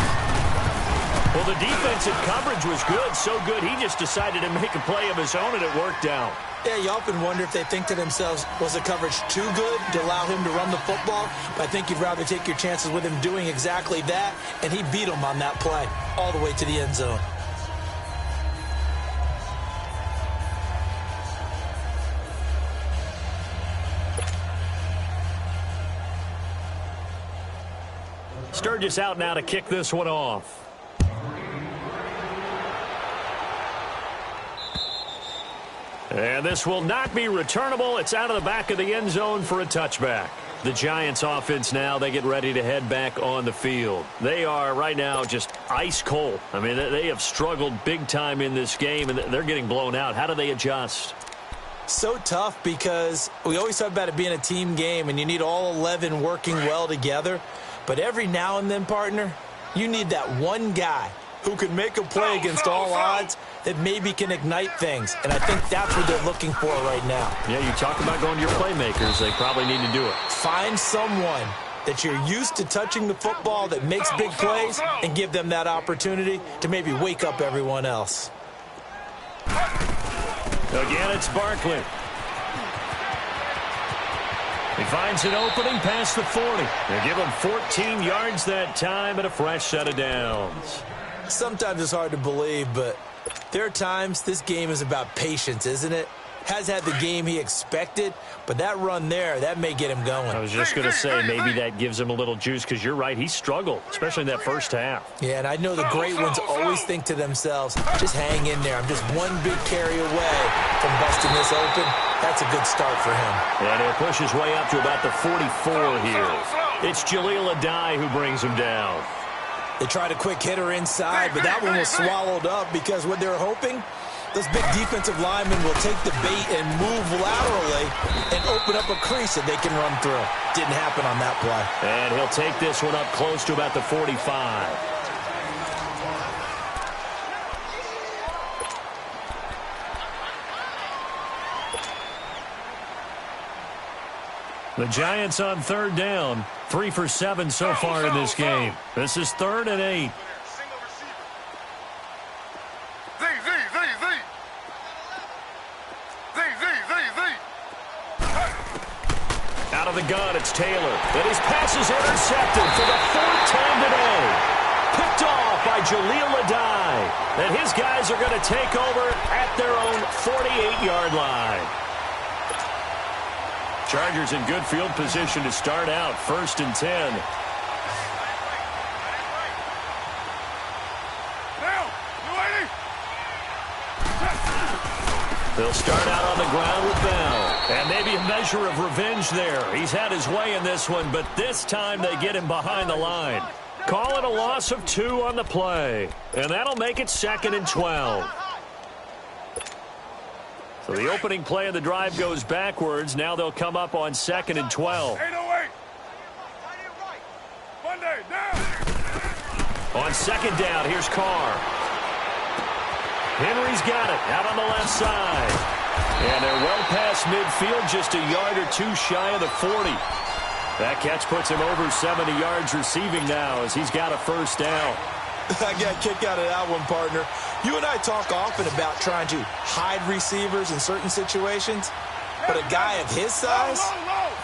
Well, the defensive coverage was good, so good he just decided to make a play of his own, and it worked out. Yeah, you often wonder if they think to themselves, was the coverage too good to allow him to run the football? But I think you'd rather take your chances with him doing exactly that, and he beat him on that play all the way to the end zone. Sturgis out now to kick this one off. And this will not be returnable. It's out of the back of the end zone for a touchback. The Giants offense now, they get ready to head back on the field. They are right now just ice cold. I mean, they have struggled big time in this game, and they're getting blown out. How do they adjust? So tough because we always talk about it being a team game, and you need all 11 working well together. But every now and then, partner, you need that one guy who can make a play against all odds that maybe can ignite things. And I think that's what they're looking for right now. Yeah, you talk about going to your playmakers. They probably need to do it. Find someone that you're used to touching the football that makes big plays and give them that opportunity to maybe wake up everyone else. Again, it's Barkley. He finds an opening past the 40. They give him 14 yards that time and a fresh set of downs. Sometimes it's hard to believe, but there are times this game is about patience, isn't it? Has had the game he expected, but that run there, that may get him going. I was just going to say maybe that gives him a little juice because you're right, he struggled, especially in that first half. Yeah, and I know the great ones always think to themselves, just hang in there. I'm just one big carry away from busting this open. That's a good start for him. And he'll push his way up to about the 44 here. It's Jaleel Adai who brings him down. They tried a quick hitter inside, but that one was swallowed up because what they're hoping, those big defensive linemen will take the bait and move laterally and open up a crease that they can run through. Didn't happen on that play. And he'll take this one up close to about the 45. The Giants on third down. 3 for 7 so far in this game. This is 3rd and 8. Out of the gun, it's Taylor. And his pass is intercepted for the 4th time today. Picked off by Jaleel Adai. And his guys are going to take over at their own 48-yard line. Chargers in good field position to start out. 1st and 10. They'll start out on the ground with Bell. And maybe a measure of revenge there. He's had his way in this one, but this time they get him behind the line. Call it a loss of 2 on the play. And that'll make it 2nd and 12. So the opening play of the drive goes backwards. Now they'll come up on 2nd and 12. 808. Monday, down. On 2nd down, here's Carr. Henry's got it out on the left side. And they're well past midfield, just a yard or 2 shy of the 40. That catch puts him over 70 yards receiving now as he's got a 1st down. I got a kick out of that one, partner. You and I talk often about trying to hide receivers in certain situations, but a guy of his size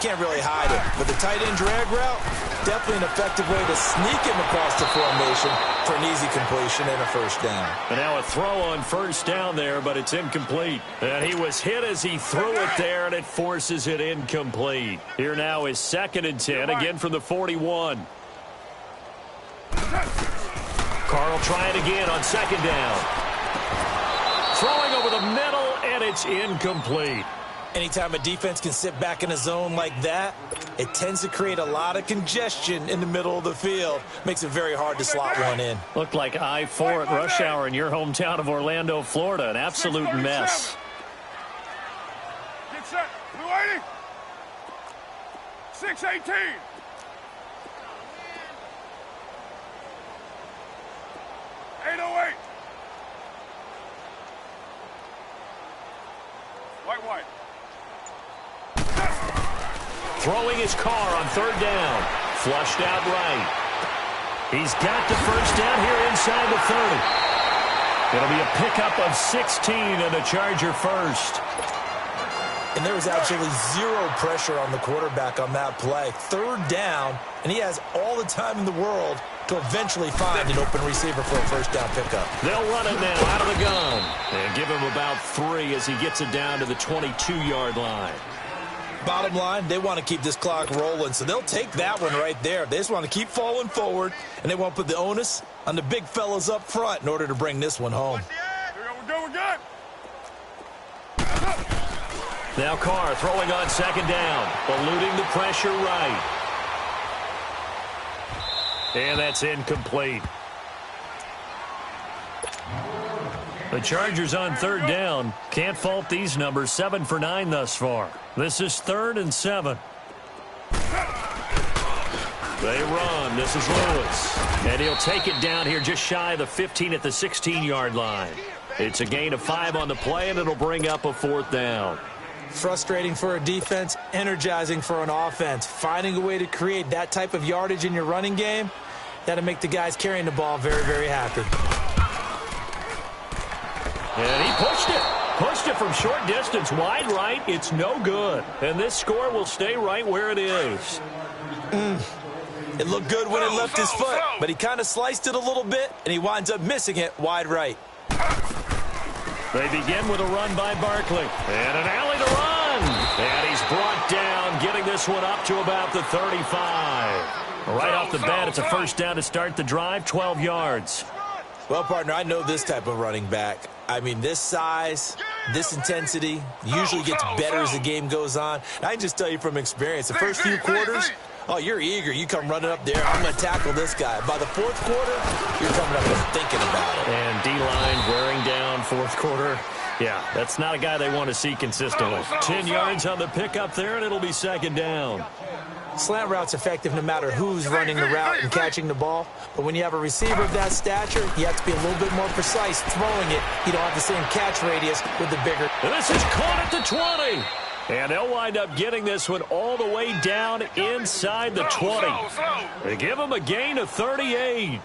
can't really hide it. With the tight end drag route, definitely an effective way to sneak him across the formation for an easy completion and a 1st down. And now a throw on 1st down there, but it's incomplete. And he was hit as he threw it there, and it forces it incomplete. Here now is 2nd and 10, again from the 41. Carl try it again on 2nd down. Throwing over the middle, and it's incomplete. Anytime a defense can sit back in a zone like that, it tends to create a lot of congestion in the middle of the field. Makes it very hard to slot one in. Looked like I-4 at rush hour in your hometown of Orlando, Florida. An absolute mess. Get set. Blue 80. 618. 808. White. Throwing his Carr on 3rd down. Flushed out right. He's got the 1st down here inside the 30. It'll be a pickup of 16 and a Charger 1st. And there was absolutely 0 pressure on the quarterback on that play. 3rd down, and he has all the time in the world to eventually find an open receiver for a 1st down pickup. They'll run it now out of the gun. And give him about 3 as he gets it down to the 22-yard line. Bottom line, they want to keep this clock rolling, so they'll take that one right there. They just want to keep falling forward, and they want to put the onus on the big fellas up front in order to bring this one home. Here we go, we're good. Now Carr throwing on second down, eluding the pressure right. And that's incomplete. The Chargers on third down. Can't fault these numbers. 7 for 9 thus far. This is 3rd and 7. They run. This is Lewis. And he'll take it down here just shy of the 15 at the 16-yard line. It's a gain of 5 on the play, and it'll bring up a 4th down. Frustrating for a defense, energizing for an offense. Finding a way to create that type of yardage in your running game, that'll make the guys carrying the ball very, very happy. And he pushed it. Pushed it from short distance, wide right. It's no good. And this score will stay right where it is. It looked good when it left his foot, but he kind of sliced it a little bit, and he winds up missing it wide right. They begin with a run by Barkley. And an alley to run. And he's brought down, getting this one up to about the 35. Right off the bat, it's a first down to start the drive, 12 yards. Well, partner, I know this type of running back. I mean, this size, this intensity usually gets better as the game goes on. And I can just tell you from experience, the first few quarters, oh, you're eager. You come running up there. I'm going to tackle this guy. By the 4th quarter, you're coming up and thinking about it. And D-line wearing down 4th quarter. Yeah, that's not a guy they want to see consistently. 10 yards on the pickup there, and it'll be 2nd down. Slant route's effective no matter who's running the route and catching the ball. But when you have a receiver of that stature, you have to be a little bit more precise throwing it. You don't have the same catch radius with the bigger. And this is caught at the 20. And they'll wind up getting this one all the way down inside the 20. They give him a gain of 38.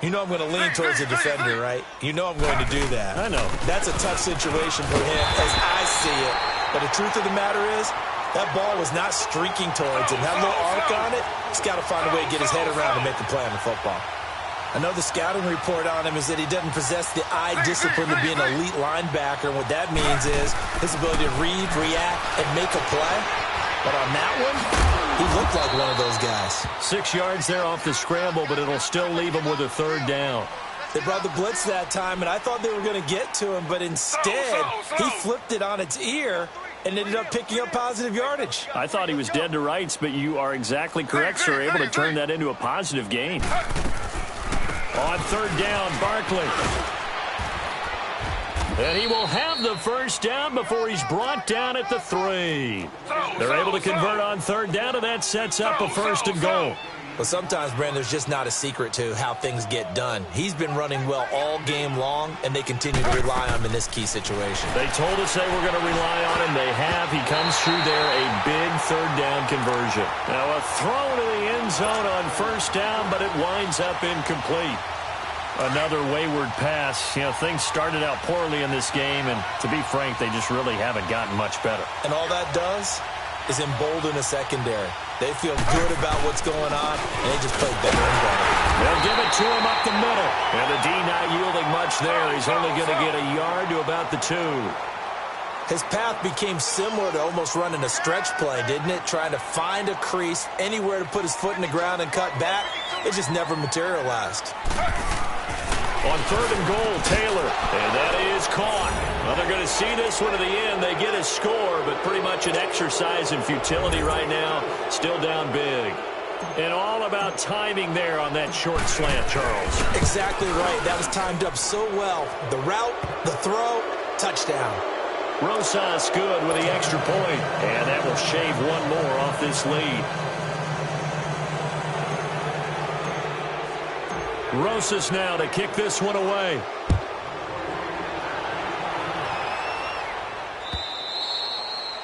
You know I'm going to lean towards the defender, right? You know I'm going to do that. I know. That's a tough situation for him as I see it. But the truth of the matter is, that ball was not streaking towards him. That little arc on it, he's got to find a way to get his head around and make the play on the football. I know the scouting report on him is that he doesn't possess the eye discipline to be an elite linebacker. And what that means is his ability to read, react, and make a play. But on that one, he looked like one of those guys. 6 yards there off the scramble, but it'll still leave him with a 3rd down. They brought the blitz that time, and I thought they were going to get to him, but instead, he flipped it on its ear and ended up picking up positive yardage. I thought he was dead to rights, but you are exactly correct, sir. Able to turn that into a positive gain. On 3rd down, Barkley. And he will have the first down before he's brought down at the 3. They're able to convert on 3rd down, and that sets up a 1st and goal. Well, sometimes, Brandon, there's just not a secret to how things get done. He's been running well all game long, and they continue to rely on him in this key situation. They told us they were going to rely on him. They have. He comes through there, a big 3rd down conversion. Now a throw to the end zone on 1st down, but it winds up incomplete. Another wayward pass. You know, things started out poorly in this game, and to be frank, they just really haven't gotten much better. And all that does is embolden a secondary. They feel good about what's going on, and they just play better and better. They'll give it to him up the middle. And the D not yielding much there. He's only going to get a yard to about the 2. His path became similar to almost running a stretch play, didn't it? Trying to find a crease, anywhere to put his foot in the ground and cut back. It just never materialized. On 3rd and goal, Taylor. And that is caught. Well, they're going to see this one to the end. They get a score, but pretty much an exercise in futility right now. Still down big. And all about timing there on that short slant, Charles. Exactly right. That was timed up so well. The route, the throw, touchdown. Rosas good with the extra point. And that will shave one more off this lead. Rosas now to kick this one away.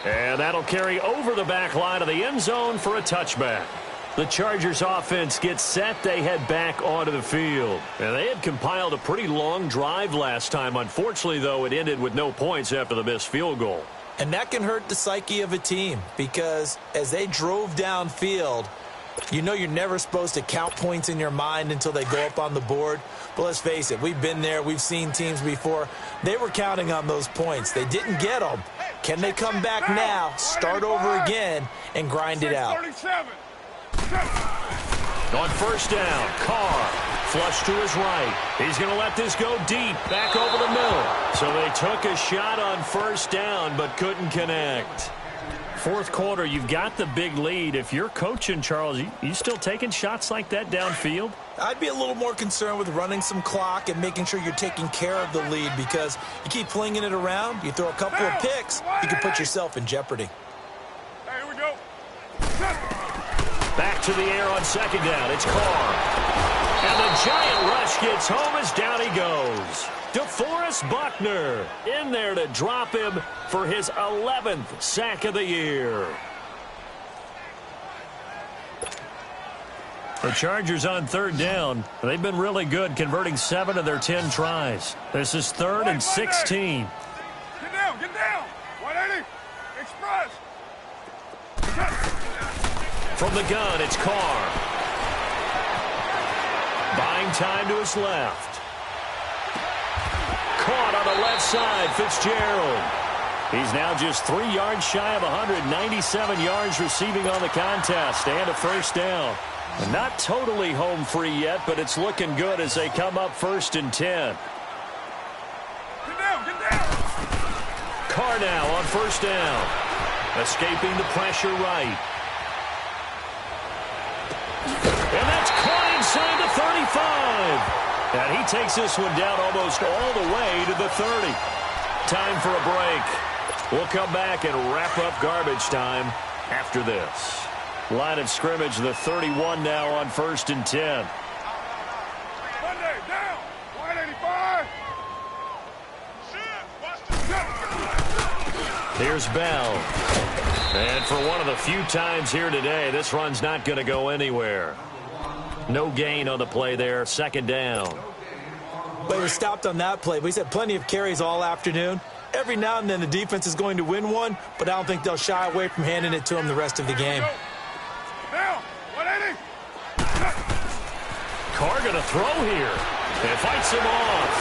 And that'll carry over the back line of the end zone for a touchback. The Chargers offense gets set. They head back onto the field. And they had compiled a pretty long drive last time. Unfortunately, though, it ended with no points after the missed field goal. And that can hurt the psyche of a team because as they drove downfield, you know you're never supposed to count points in your mind until they go up on the board. But let's face it, we've been there. We've seen teams before. They were counting on those points. They didn't get them. Can they come back now, start over again, and grind it out? On 1st down, Carr flush to his right. He's going to let this go deep, back over the middle. So they took a shot on first down, but couldn't connect. Fourth quarter, you've got the big lead. If you're coaching, Charles, you still taking shots like that downfield? I'd be a little more concerned with running some clock and making sure you're taking care of the lead, because you keep flinging it around, you throw a couple of picks, you can put yourself in jeopardy. Hey, here we go. Back to the air on second down. It's Carr. And the giant rush gets home as down he goes. DeForest Buckner in there to drop him for his 11th sack of the year. The Chargers on third down. They've been really good, converting 7 of their 10 tries. This is 3rd and 16. Get down, get down. 180. Express. From the gun, it's Carr. Buying time to his left. Caught on the left side, Fitzgerald. He's now just 3 yards shy of 197 yards receiving on the contest and a first down. Not totally home free yet, but it's looking good as they come up 1st and 10. Get down, get down. Carr now on first down. Escaping the pressure right. And that's caught inside the 35. And he takes this one down almost all the way to the 30. Time for a break. We'll come back and wrap up garbage time after this. Line of scrimmage, the 31 now on 1st and 10. Monday, down. 185. Here's Bell. And for one of the few times here today, this run's not going to go anywhere. No gain on the play there, 2nd down. But he was stopped on that play. But he's had plenty of carries all afternoon. Every now and then the defense is going to win one, but I don't think they'll shy away from handing it to him the rest of the game. Down. 180. Carr going to throw here. And fights him off.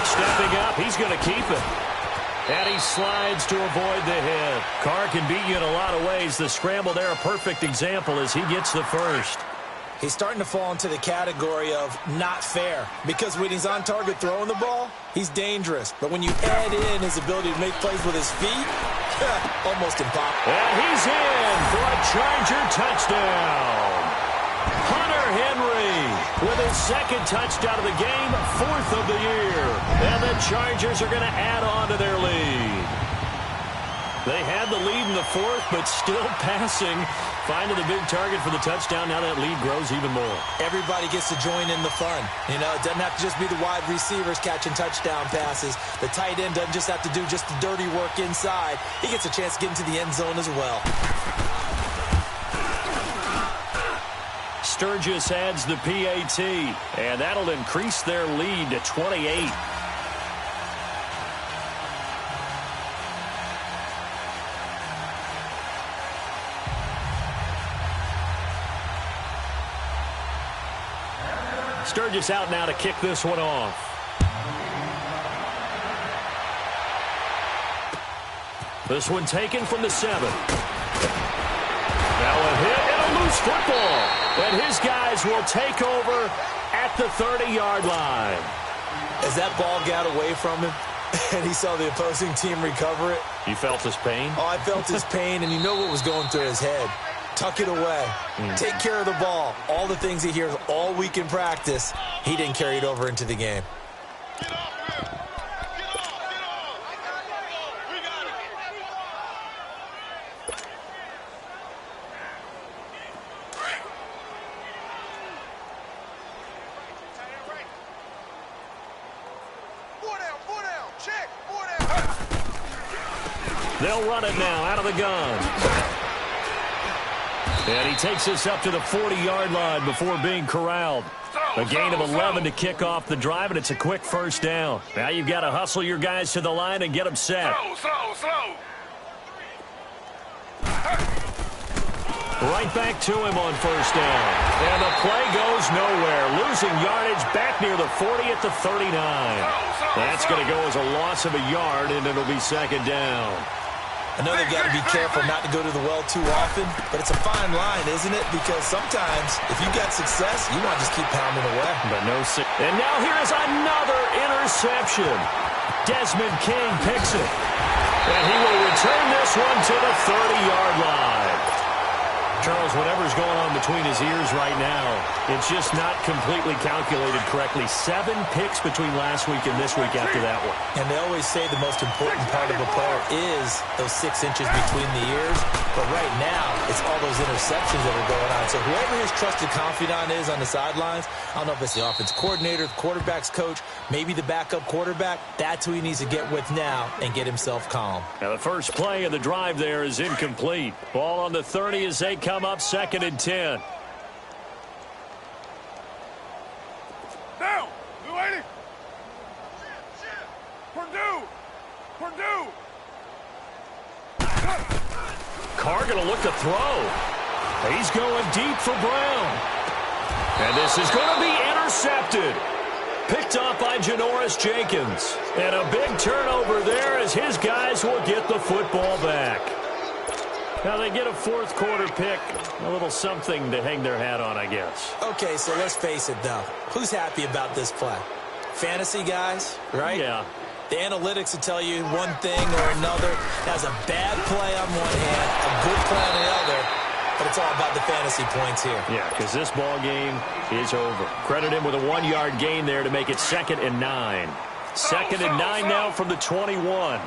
Stepping up, he's going to keep it. And he slides to avoid the hit. Carr can beat you in a lot of ways. The scramble there, a perfect example as he gets the first. He's starting to fall into the category of not fair, because when he's on target throwing the ball, he's dangerous. But when you add in his ability to make plays with his feet, almost impossible. And he's in for a Charger touchdown. Hunter Henry with his 2nd touchdown of the game, 4th of the year. And the Chargers are going to add on to their lead. They had the lead in the 4th, but still passing. Finding the big target for the touchdown. Now that lead grows even more. Everybody gets to join in the fun. You know, it doesn't have to just be the wide receivers catching touchdown passes. The tight end doesn't just have to do just the dirty work inside. He gets a chance to get into the end zone as well. Sturgis adds the PAT, and that'll increase their lead to 28. Sturgis out now to kick this one off. This one taken from the 7. Now a hit and a loose football. And his guys will take over at the 30-yard line. As that ball got away from him and he saw the opposing team recover it. You felt his pain? Oh, I felt his pain, and you know what was going through his head. Tuck it away. Take care of the ball. All the things he hears all week in practice, he didn't carry it over into the game. They'll run it now out of the gun. And he takes this up to the 40-yard line before being corralled. A gain of 11 to kick off the drive, and it's a quick first down. Now you've got to hustle your guys to the line and get them set. Slow. Right back to him on first down. And the play goes nowhere. Losing yardage back near the 40 at the 39. That's going to go as a loss of a yard, and it'll be 2nd down. I know they've got to be careful not to go to the well too often, but it's a fine line, isn't it? Because sometimes, if you got success, you want to just keep pounding away. But no. And now here is another interception. Desmond King picks it. And he will return this one to the 30-yard line. Charles, whatever's going on between his ears right now, it's just not completely calculated correctly. 7 picks between last week and this week after that one. And they always say the most important part of a player is those 6 inches between the ears. But right now, it's all those interceptions that are going on. So whoever his trusted confidant is on the sidelines, I don't know if it's the offense coordinator, the quarterback's coach, maybe the backup quarterback, that's who he needs to get with now and get himself calm. Now the first play of the drive there is incomplete. Ball on the 30 as they come up 2nd and 10. Down! Blue 80! Purdue! Carr going to look to throw. He's going deep for Brown. And this is going to be intercepted. Picked off by Janoris Jenkins. And a big turnover there as his guys will get the football back. Now they get a 4th quarter pick. A little something to hang their hat on, I guess. Okay, so let's face it, though. Who's happy about this play? Fantasy guys, right? Yeah. The analytics will tell you one thing or another. That's a bad play on one hand, a good play on the other, but it's all about the fantasy points here. Yeah, because this ball game is over. Credit him with a 1-yard gain there to make it 2nd and 9. 2nd and 9 now from the 21.